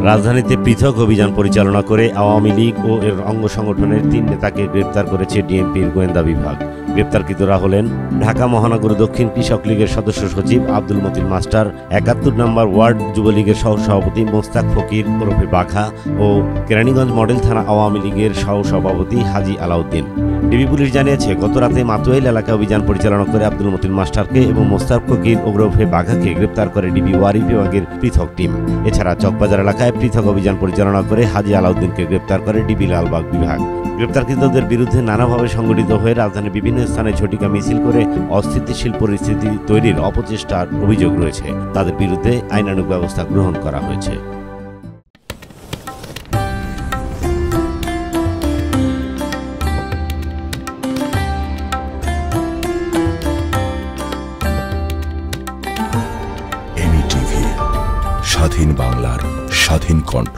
রাজধানীতে পৃথক অভিযান পরিচালনা করে আওয়ামী লীগ ও এর অঙ্গ সংগঠনের ৩ নেতাকে গ্রেপ্তার করেছে ডিএমপির গোয়েন্দা বিভাগ। গ্রেপ্তারকৃতরা হলেন ঢাকা মহানগর দক্ষিণ কৃষক লীগের সদস্য সচিব আব্দুল মতিন মাস্টার, ৭১ নম্বর ওয়ার্ড যুবলীগের সহসভাপতি মোস্তাক ফকির ওরফে বাঘা ও কেরানীগঞ্জ মডেল থানা আওয়ামী লীগের সহসভাপতি হাজি আলাউদ্দিন। ডিবি পুলিশ জানিয়েছে, গত রাতে মাতুয়াইল এলাকায় অভিযান পরিচালনা করে আব্দুল মতিন মাস্টারকে এবং মোস্তাক ফকির ওরফে বাঘাকে গ্রেপ্তার করে ডিবি ওয়ারি বিভাগের পৃথক টিম। এছাড়া চকবাজার এলাকায় পৃথক অভিযান পরিচালনা করে হাজি আলাউদ্দিনকে গ্রেপ্তার করে ডিবি লালবাগ বিভাগ। গ্রেপ্তারকৃতদের বিরুদ্ধে নানাভাবে সংগঠিত হয়ে রাজধানীর বিভিন্ন স্থানে ঝটিকা মিছিল করে অস্থিতিশীল পরিস্থিতি তৈরির অপচেষ্টার অভিযোগ রয়েছে। তাদের বিরুদ্ধে আইনানুগ ব্যবস্থা গ্রহণ করা হয়েছে। স্বাধীন বাংলার স্বাধীন কণ্ঠ।